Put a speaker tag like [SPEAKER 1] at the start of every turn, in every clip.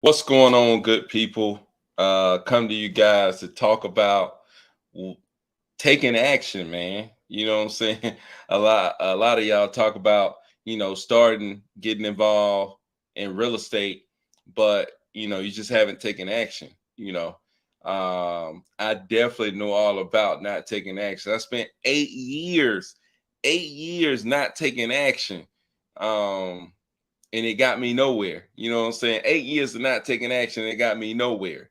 [SPEAKER 1] What's going on, good people? Come to you guys to talk about w- taking action, man. You know what I'm saying? A lot of y'all talk about, starting, getting involved in real estate, but you just haven't taken action. I definitely know all about not taking action. I spent 8 years not taking action. Um, and it got me nowhere. You know what I'm saying? 8 years of not taking action, it got me nowhere.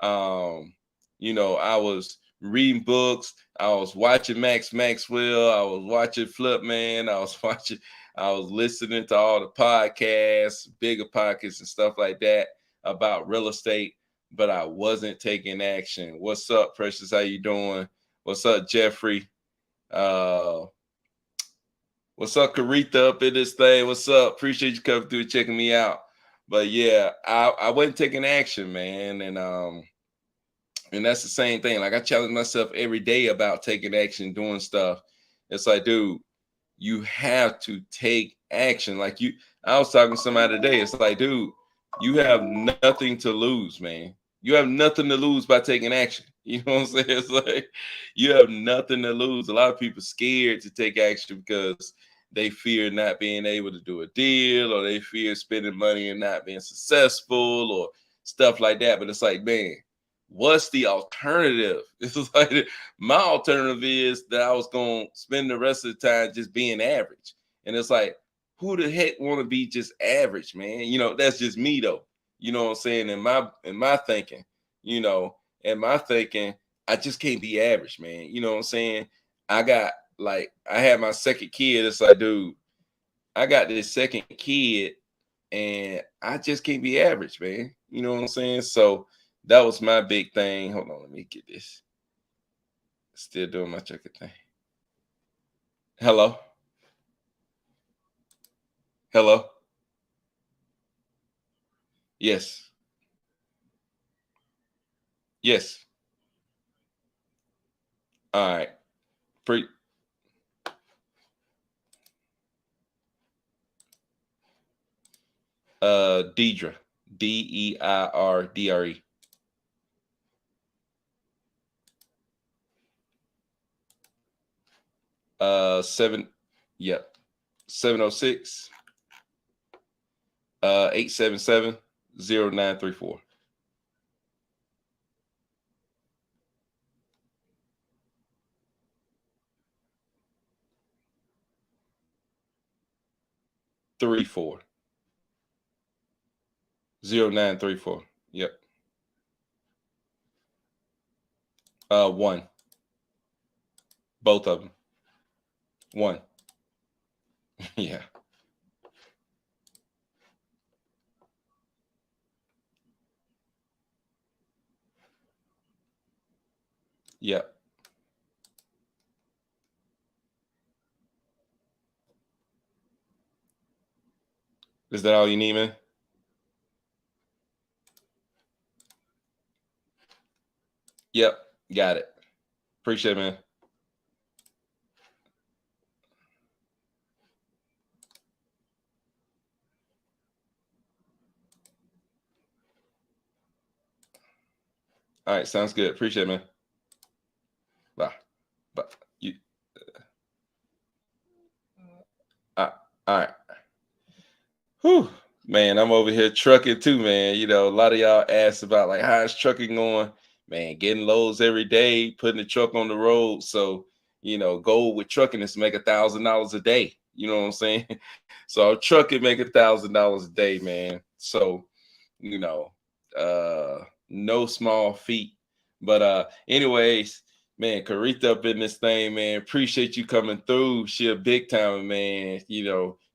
[SPEAKER 1] Um, I was reading books, I was watching Max Maxwell, I was watching Flip Man, I was listening to all the podcasts, bigger podcasts and stuff like that about real estate, but I wasn't taking action. What's up, Precious? How you doing? What's up, Jeffrey? Uh What's up, Caritha up in this thing? What's up? Appreciate you coming through and checking me out. But yeah, I wasn't taking action, man. And that's the same thing. Like I challenge myself every day about taking action, doing stuff. It's like, dude, you have to take action. I was talking to somebody today. It's like, dude, you have nothing to lose, man. You have nothing to lose by taking action. You know what I'm saying? It's like you have nothing to lose. A lot of people scared to take action because they fear not being able to do a deal, or they fear spending money and not being successful, or stuff like that. But it's like, man, what's the alternative? It's like my alternative is that I was gonna spend the rest of the time just being average. And it's like, who the heck want to be just average, man? That's just me though. You know what I'm saying? In my thinking, you know, in my thinking, I just can't be average, man. You know what I'm saying? I got I had my second kid. It's like, dude, I got this second kid and I just can't be average, man. You know what I'm saying? So that was my big thing. Hold on, let me get this. Still doing my checker thing. Hello? Hello? Yes. Yes. All right. Pre Deidre. Deidre. Seven, yep. 706 877 0934. Three four 0934. Yep. One. Both of them. One. Yeah. Yep. Is that all you need, man? Yep. Got it. Appreciate it, man. All right. Sounds good. Appreciate it, man. Bye. Bye. You. All right. Whew. Man, I'm over here trucking too, man. A lot of y'all asked about like how's trucking going. Man, getting loads every day, putting the truck on the road. So, goal with trucking is to make $1,000 a day. You know what I'm saying? So trucking make $1,000 a day, man. So, you know, no small feat. But anyways, man, Caritha up in this thing, man. Appreciate you coming through. She a big time, man.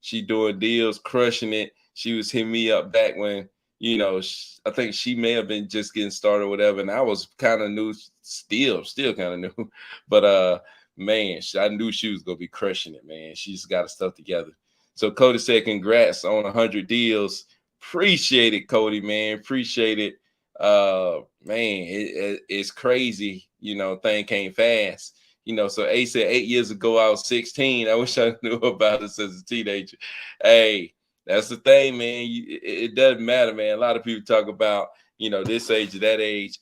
[SPEAKER 1] She doing deals, crushing it. She was hitting me up back when, I think she may have been just getting started or whatever. And I was kind of new, still kind of new. But man, I knew she was gonna be crushing it, man. She's got her stuff together. So Cody said, congrats on 100 deals. Appreciate it, Cody, man. Appreciate it. Man, it's crazy. Thing came fast. So A said 8 years ago I was 16. I wish I knew about this as a teenager. Hey, That's the thing, man. It doesn't matter, man. A lot of people talk about, this age or that age.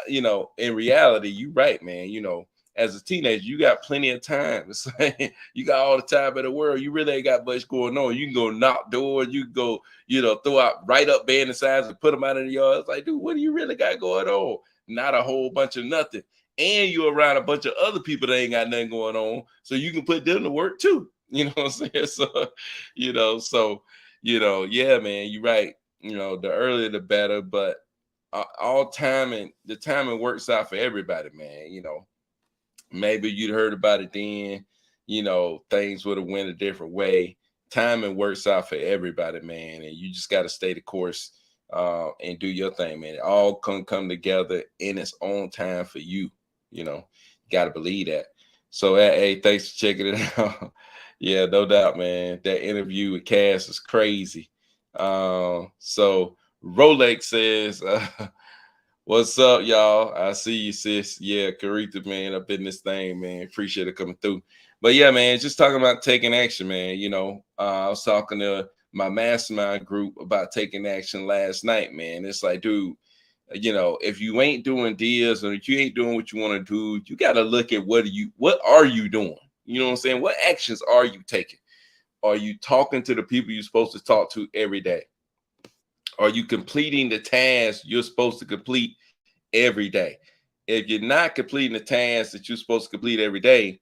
[SPEAKER 1] In reality, you're right, man. As a teenager, you got plenty of time. It's like you got all the time in the world. You really ain't got much going on. You can go knock doors. You can go, throw out, write up band signs and put them out in the yard. It's like, dude, what do you really got going on? Not a whole bunch of nothing. And you're around a bunch of other people that ain't got nothing going on. So you can put them to work too. You know what I'm saying? Yeah, man, you're right. The earlier the better, but all timing, the timing works out for everybody, man. Maybe you'd heard about it then, things would have went a different way. Timing works out for everybody, man. And you just got to stay the course and do your thing, man. It all come together in its own time for you. Got to believe that. So, hey, thanks for checking it out. Yeah, no doubt, man. That interview with Cass is crazy. So Rolex says, what's up, y'all? I see you, sis. Yeah, Karita, man, up in this thing, man. Appreciate it coming through. But yeah, man, just talking about taking action, man. I was talking to my mastermind group about taking action last night, man. It's like, dude, if you ain't doing deals or if you ain't doing what you want to do, you got to look at what are you doing? You know what I'm saying? What actions are you taking? Are you talking to the people you're supposed to talk to every day? Are you completing the tasks you're supposed to complete every day? If you're not completing the tasks that you're supposed to complete every day,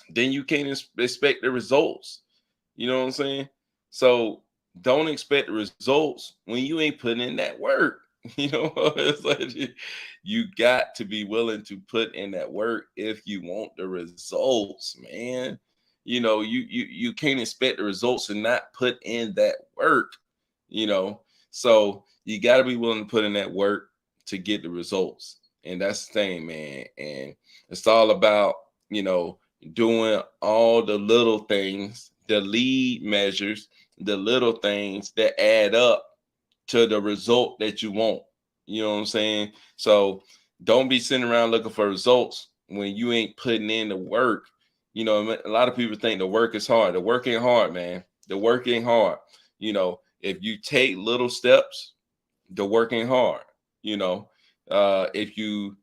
[SPEAKER 1] then you can't expect the results. You know what I'm saying? So don't expect the results when you ain't putting in that work. It's like you got to be willing to put in that work if you want the results, man. You can't expect the results and not put in that work. you know. So you got to be willing to put in that work to get the results. And that's the thing, man. And it's all about, doing all the little things, the lead measures, the little things that add up to the result that you want. You know what I'm saying? So don't be sitting around looking for results when you ain't putting in the work. A lot of people think the work is hard. The work ain't hard, man. The work ain't hard. If you take little steps, the work ain't hard. If you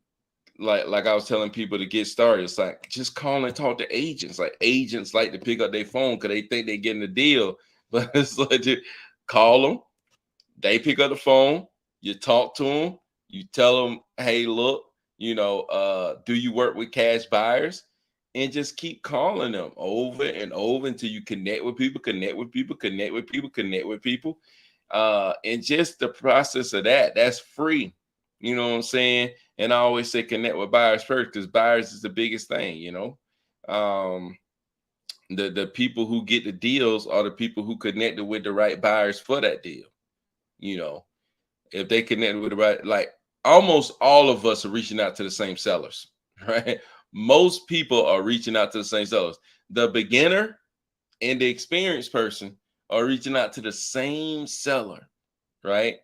[SPEAKER 1] like I was telling people to get started, it's like just call and talk to agents. Like agents like to pick up their phone because they think they're getting a deal, but it's like call them. They pick up the phone, you talk to them, you tell them, hey, look, do you work with cash buyers? And just keep calling them over and over until you connect with people, connect with people, connect with people, connect with people. And just the process of that's free. You know what I'm saying? And I always say connect with buyers first because buyers is the biggest thing. The people who get the deals are the people who connected with the right buyers for that deal. If they connect with the right, like almost all of us are reaching out to the same sellers, right? Most people are reaching out to the same sellers. The beginner and the experienced person are reaching out to the same seller, right?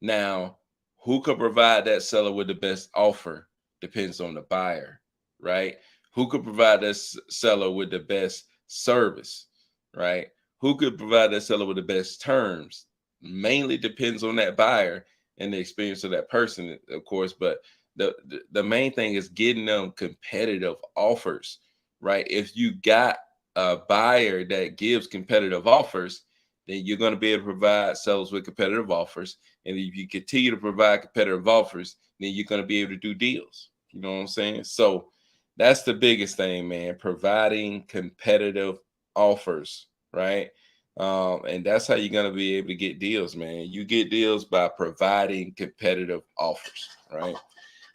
[SPEAKER 1] Now, who could provide that seller with the best offer depends on the buyer, right? Who could provide that seller with the best service, right? Who could provide that seller with the best terms? Mainly depends on that buyer and the experience of that person, of course. But the main thing is getting them competitive offers, right? If you got a buyer that gives competitive offers, then you're going to be able to provide sellers with competitive offers. And if you continue to provide competitive offers, then you're going to be able to do deals. You know what I'm saying? So that's the biggest thing, man, providing competitive offers, right? And that's how you're going to be able to get deals, man. You get deals by providing competitive offers, right?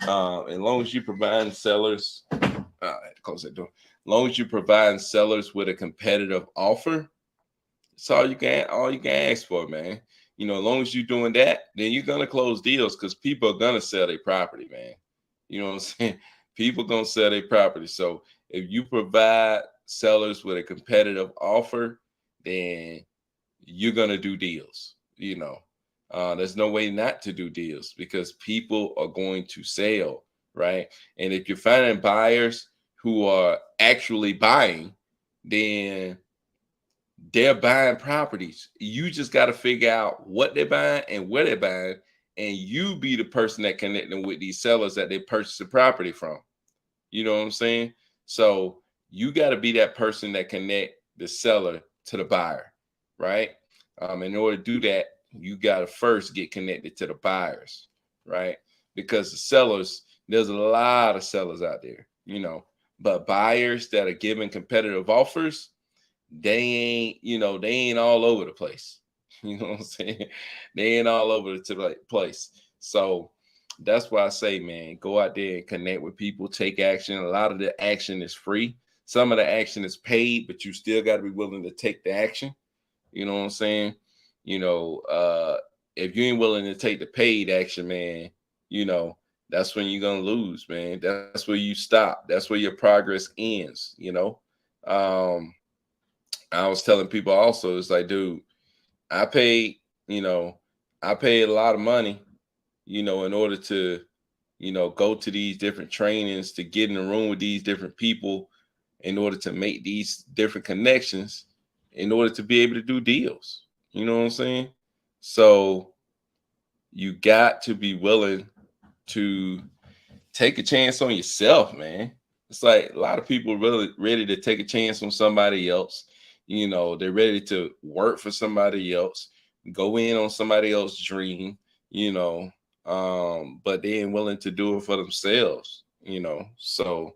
[SPEAKER 1] As long as you provide sellers, I had to close that door. As long as you provide sellers with a competitive offer, it's all you can ask for, man. As long as you're doing that, then you're gonna close deals because people are gonna sell their property, man. You know what I'm saying? People gonna sell their property. So if you provide sellers with a competitive offer, then you're gonna do deals. There's no way not to do deals because people are going to sell, right? And if you're finding buyers who are actually buying, then they're buying properties. You just got to figure out what they're buying and where they're buying, and you be the person that connect them with these sellers that they purchase the property from. You know what I'm saying? So you got to be that person that connect the seller to the buyer, right? In order to do that, you got to first get connected to the buyers, right? Because the sellers, there's a lot of sellers out there, but buyers that are giving competitive offers, they ain't, they ain't all over the place. You know what I'm saying? They ain't all over the place. So that's why I say, man, go out there and connect with people, take action. A lot of the action is free. Some of the action is paid, but you still got to be willing to take the action. You know what I'm saying? You know, if you ain't willing to take the paid action, man, that's when you're gonna lose, man. That's where you stop. That's where your progress ends. I was telling people also, it's like, dude, I paid, you know, I paid a lot of money, in order to, go to these different trainings, to get in the room with these different people, in order to make these different connections, in order to be able to do deals. You know what I'm saying? So you got to be willing to take a chance on yourself, man. It's like a lot of people really ready to take a chance on somebody else. They're ready to work for somebody else, go in on somebody else's dream, but they ain't willing to do it for themselves. So,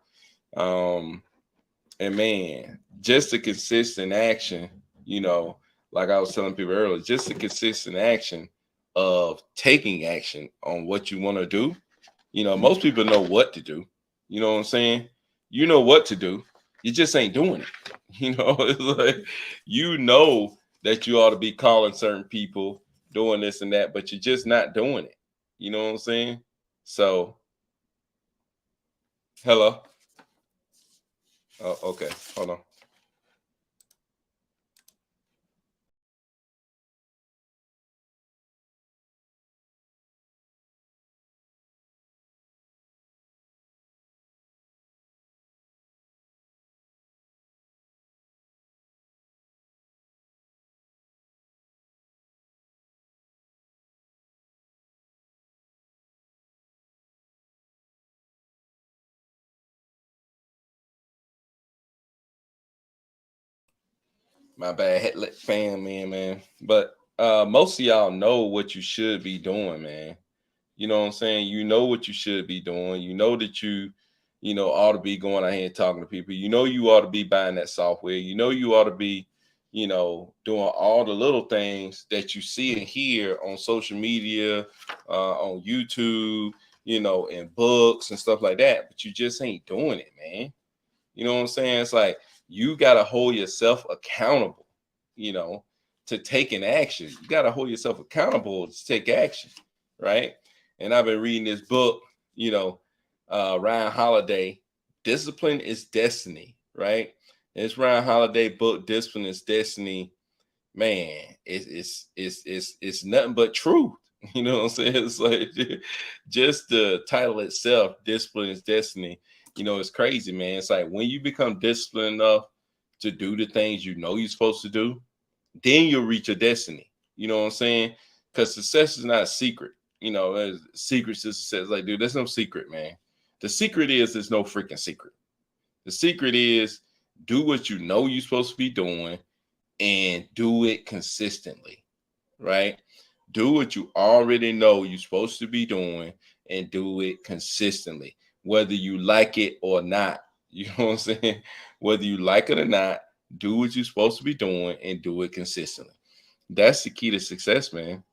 [SPEAKER 1] and man, just the consistent action, you know, like I was telling people earlier, just the consistent action of taking action on what you want to do. Most people know what to do. You know what I'm saying? You know what to do. You just ain't doing it. It's like you know that you ought to be calling certain people, doing this and that, but you're just not doing it. You know what I'm saying? So, hello. Oh, okay. Hold on. My bad, fam, man. But most of y'all know what you should be doing, man. You know what I'm saying? You know what you should be doing. You know that you ought to be going out here and talking to people. You know you ought to be buying that software. You know you ought to be, doing all the little things that you see and hear on social media, on YouTube, in books and stuff like that. But you just ain't doing it, man. You know what I'm saying? It's like you got to hold yourself accountable, you know, to taking action. You got to hold yourself accountable to take action, right? And I've been reading this book, Ryan Holiday, Discipline is Destiny, right? It's Ryan Holiday book, Discipline is Destiny. Man, it's nothing but truth. You know what I'm saying? It's like just the title itself, Discipline is Destiny. It's crazy, man. It's like when you become disciplined enough to do the things you know you're supposed to do, then you'll reach your destiny. You know what I'm saying? Because success is not a secret. There's secret to success. Like, dude, there's no secret, man. The secret is there's no freaking secret. The secret is do what you know you're supposed to be doing and do it consistently, right? Do what you already know you're supposed to be doing and do it consistently, whether you like it or not. You know what I'm saying? Whether you like it or not, do what you're supposed to be doing and do it consistently. That's the key to success, man.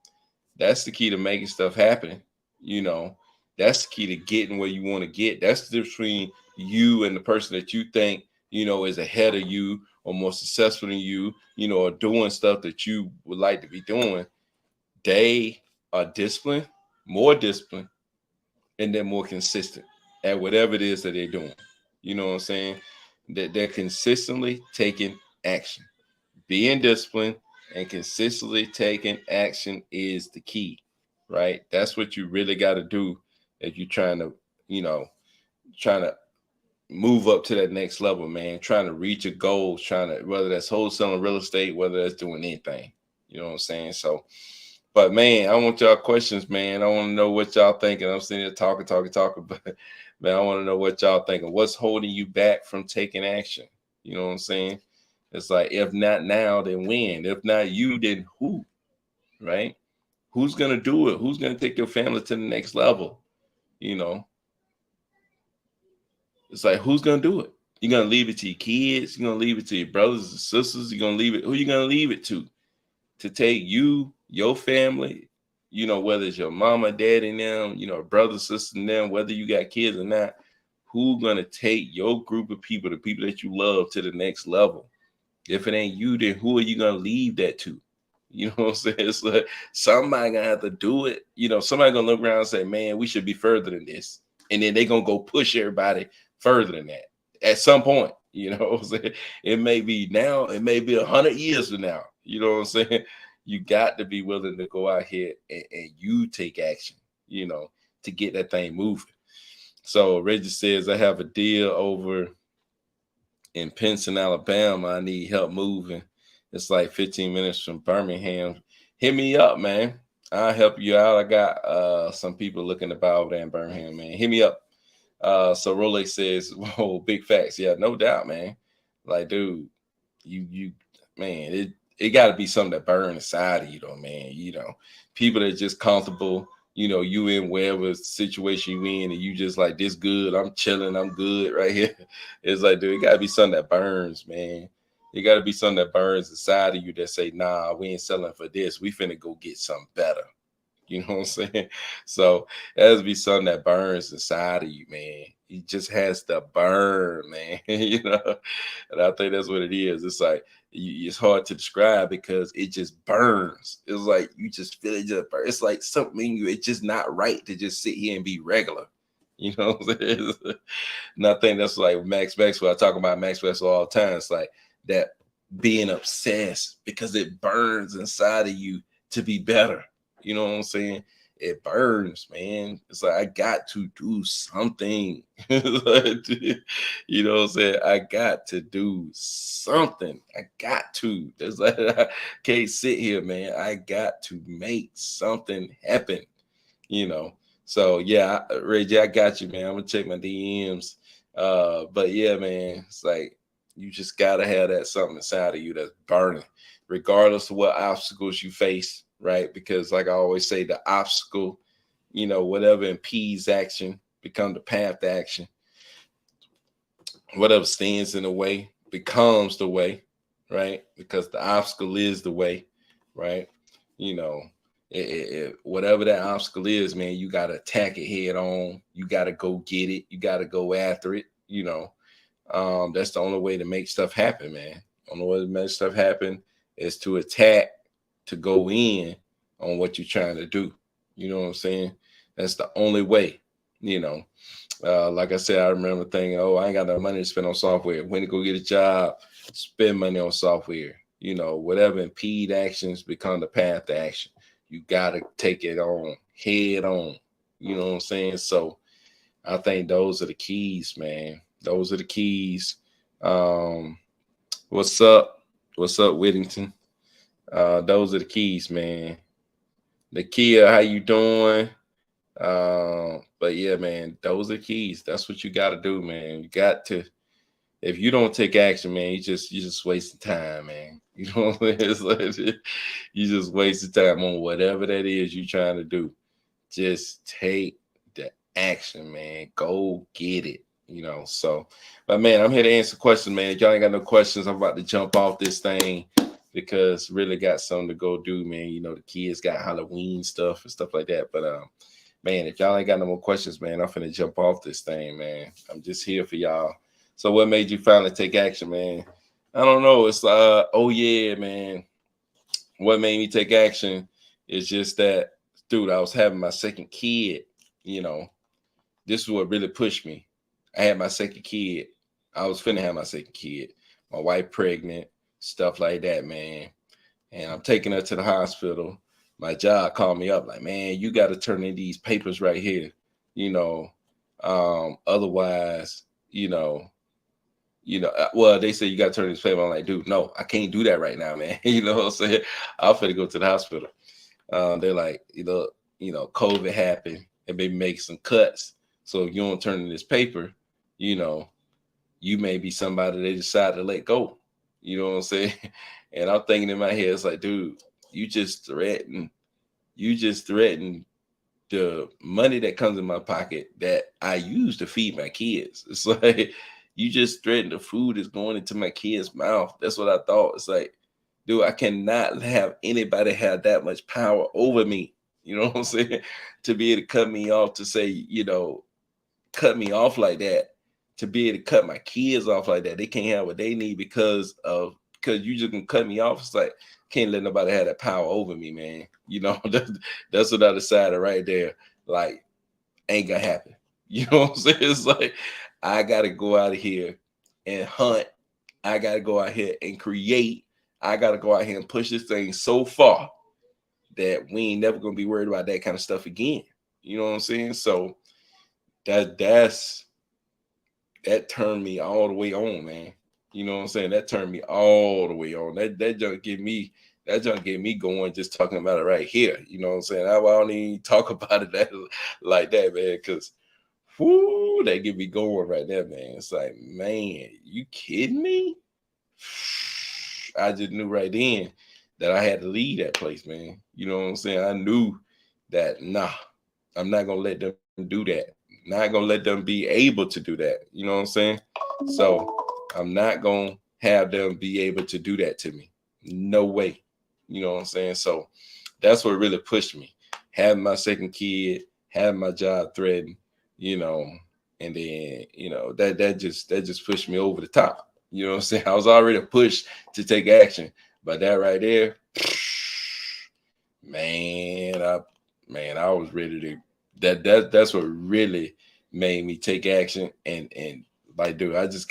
[SPEAKER 1] That's the key to making stuff happen. You know, that's the key to getting where you want to get. That's the difference between you and the person that you think, is ahead of you or more successful than you, or doing stuff that you would like to be doing. They are disciplined, and they're more consistent at whatever it is that they're doing. You know what I'm saying? That they're consistently taking action. Being disciplined and consistently taking action is the key, right? That's what you really got to do if you're trying to, trying to move up to that next level, man. Trying to reach your goals, trying to, whether that's wholesaling real estate, whether that's doing anything. You know what I'm saying? So, but man, I want y'all questions, man. I want to know what y'all thinking. I'm sitting here talking, but man, I want to know what y'all thinking. What's holding you back from taking action? You know what I'm saying? It's like, if not now, then when? If not you, then who? Right? Who's gonna do it? Who's gonna take your family to the next level? You know, it's like, who's gonna do it? You're gonna leave it to your kids. You're gonna leave it to your brothers and sisters. You're gonna leave it. Who you gonna leave it to take you, your family? You know, whether it's your mama, daddy, and them, you know, brother, sister, and them, whether you got kids or not, who gonna take your group of people, the people that you love, to the next level? If it ain't you, then who are you gonna leave that to? You know what I'm saying? It's like, somebody gonna have to do it. You know, somebody gonna look around and say, man, we should be further than this. And then they gonna go push everybody further than that at some point. You know what I'm saying? It may be now, it may be 100 years from now. You know what I'm saying? You got to be willing to go out here and you take action, you know, to get that thing moving. So Reggie says, I have a deal over in Pinson, Alabama. I need help moving. It's like 15 minutes from Birmingham. Hit me up, man. I'll help you out. I got some people looking to buy over there in Birmingham, man. Hit me up. So Rolex says, whoa, big facts. Yeah, no doubt, man. Like, dude, you man, it gotta be something that burn inside of you though, man. You know, people that are just comfortable, you know, you in wherever situation you in, and you just like, this good, I'm chilling, I'm good right here. It's like, dude, it gotta be something that burns, man. It gotta be something that burns inside of you that say, nah, we ain't selling for this. We finna go get something better. You know what I'm saying? So it has to be something that burns inside of you, man. It just has to burn, man. You know, and I think that's what it is. It's like, it's hard to describe because it just burns. It's like you just feel it just burn. It's like something in you. It's just not right to just sit here and be regular. You know what I'm saying? And I think that's like Max Maxwell. I talk about Max Maxwell all the time. It's like that being obsessed because it burns inside of you to be better. You know what I'm saying? It burns, man. It's like, I got to do something. You know what I'm saying? I got to do something. I got to. It's like, I can't sit here, man. I got to make something happen. You know. So yeah, Reggie, I got you, man. I'm gonna check my DMs. But yeah, man, it's like you just gotta have that something inside of you that's burning, regardless of what obstacles you face, right? Because like I always say, the obstacle, you know, whatever impedes action become the path to action. Whatever stands in the way becomes the way, right? Because the obstacle is the way, right? You know, whatever that obstacle is, man, you got to attack it head on. You got to go get it. You got to go after it. You know, that's the only way to make stuff happen, man. Only way to make stuff happen is to attack, to go in on what you're trying to do. You know what I'm saying? That's the only way, you know. Like I said, I remember thinking, oh, I ain't got no money to spend on software. When to go get a job, spend money on software. You know, whatever impede actions become the path to action. You got to take it on head on. You know what I'm saying? So I think those are the keys, man. Those are the keys. What's up? What's up, Whittington? Those are the keys, man. Nakia, how you doing? But yeah, man, those are keys. That's what you got to do, man. You got to. If you don't take action, man, you just wasting time, man. You know what I'm saying? It's like, you just wasting time on whatever that is you're trying to do. Just take the action, man. Go get it. You know. So, but man, I'm here to answer questions, man. If y'all ain't got no questions, I'm about to jump off this thing because really got something to go do, man. You know, the kids got Halloween stuff and stuff like that. But man, if y'all ain't got no more questions, man, I'm finna jump off this thing, man. I'm just here for y'all. So what made you finally take action, man? I don't know. It's oh yeah, man. What made me take action is just that, dude, I was having my second kid, you know. This is what really pushed me. I had my second kid. I was finna have my second kid. My wife pregnant, stuff like that, man. And I'm taking her to the hospital. My job called me up like, man, you got to turn in these papers right here. You know, otherwise you know, well, they say you got to turn this payment. I'm like, dude, no, I can't do that right now, man. You know what I'm saying? I'm finna go to the hospital. They're like, COVID happened and they make some cuts. So if you don't turn in this paper, you know, you may be somebody they decide to let go. You know what I'm saying? And I'm thinking in my head, it's like, dude, you just threatened the money that comes in my pocket that I use to feed my kids. It's like you just threatened the food is going into my kids' mouth. That's what I thought. It's like, dude, I cannot have anybody have that much power over me. You know what I'm saying? To be able to cut me off, to say, cut me off like that, to be able to cut my kids off like that. They can't have what they need because you just can cut me off. It's like, can't let nobody have that power over me, man. That's what I decided right there. Like, ain't gonna happen. You know what I'm saying? It's like, I gotta go out of here and hunt. I gotta go out here and create. I gotta go out here and push this thing so far that we ain't never gonna be worried about that kind of stuff again. You know what I'm saying? So that turned me all the way on, man. You know what I'm saying? That turned me all the way on. That junk get me going just talking about it right here. You know what I'm saying? I don't even talk about it like that, man, because whoo, that get me going right there, man. It's like, man, you kidding me? I just knew right then that I had to leave that place, man. You know what I'm saying? I knew that, nah, I'm not gonna let them do that. Not gonna let them be able to do that. You know what I'm saying? So I'm not gonna have them be able to do that to me. No way. You know what I'm saying? So that's what really pushed me. Having my second kid, having my job threatened, and then that just pushed me over the top. You know what I'm saying? I was already pushed to take action, but that right there, man, I was ready to. That's what really made me take action, and like, dude, I just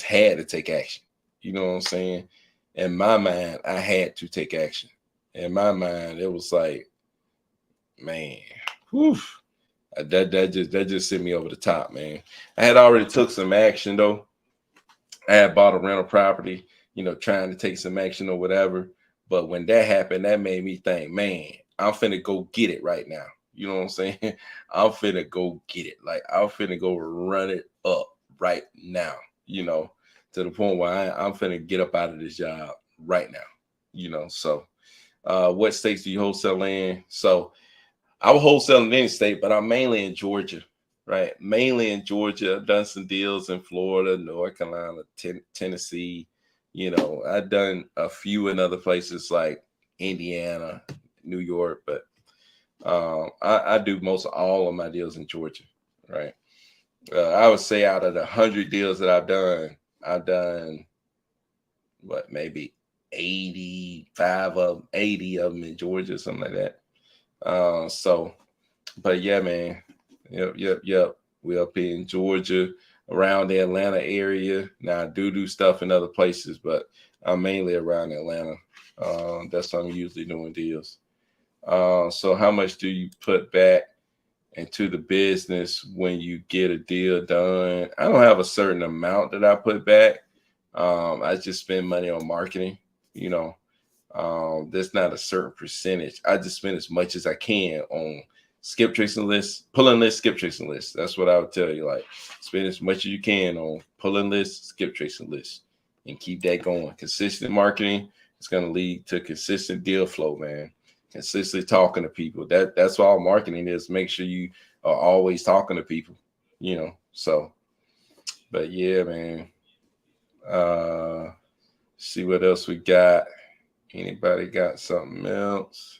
[SPEAKER 1] had to take action. You know what I'm saying? In my mind, I had to take action. In my mind, it was like, man, whew, that just sent me over the top, man. I had already took some action though. I had bought a rental property, trying to take some action or whatever. But when that happened, that made me think, man, I'm finna go get it right now. You know what I'm saying? I'm finna go get it. Like, I'm finna go run it up right now, to the point where I'm finna get up out of this job right now, So, what states do you wholesale in? So, I was wholesaling in any state, but I'm mainly in Georgia, right? Mainly in Georgia. I've done some deals in Florida, North Carolina, Tennessee. I've done a few in other places like Indiana, New York, but I do most of all of my deals in Georgia, right? I would say out of the 100 deals that I've done what, maybe 80 of them in Georgia, something like that. But yeah, man. Yep. We up in Georgia, around the Atlanta area. Now I do stuff in other places, but I'm mainly around Atlanta. That's what I'm usually doing deals. So how much do you put back into the business when you get a deal done? I don't have a certain amount that I put back. I just spend money on marketing, there's not a certain percentage. I just spend as much as I can on skip tracing lists, pulling lists, skip tracing lists. That's what I would tell you. Like, spend as much as you can on pulling lists, skip tracing lists, and keep that going. Consistent marketing is going to lead to consistent deal flow, man. Consistently talking to people. That's what all marketing is. Make sure you are always talking to people, So, but yeah, man. See what else we got. Anybody got something else?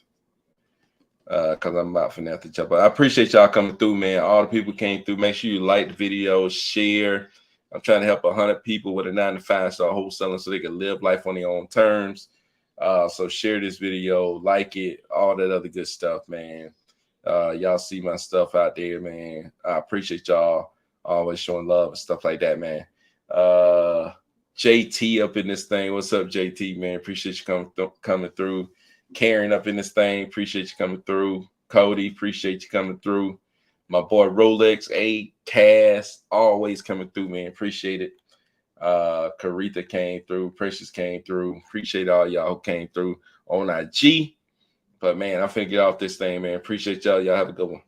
[SPEAKER 1] Because I'm about to have to jump. I appreciate y'all coming through, man. All the people came through. Make sure you like the video, share. I'm trying to help 100 people with a 9-to-5 start wholesaling so they can live life on their own terms. So share this video, like it, all that other good stuff, man. Y'all see my stuff out there, man. I appreciate y'all always showing love and stuff like that, man. JT up in this thing. What's up, JT, man? Appreciate you coming through. Karen up in this thing. Appreciate you coming through. Cody, appreciate you coming through. My boy Rolex, A, Cass, always coming through, man. Appreciate it. Caretha came through, Precious came through. Appreciate all y'all who came through on IG. But man, I'm finna get off this thing, man. Appreciate y'all. Y'all have a good one.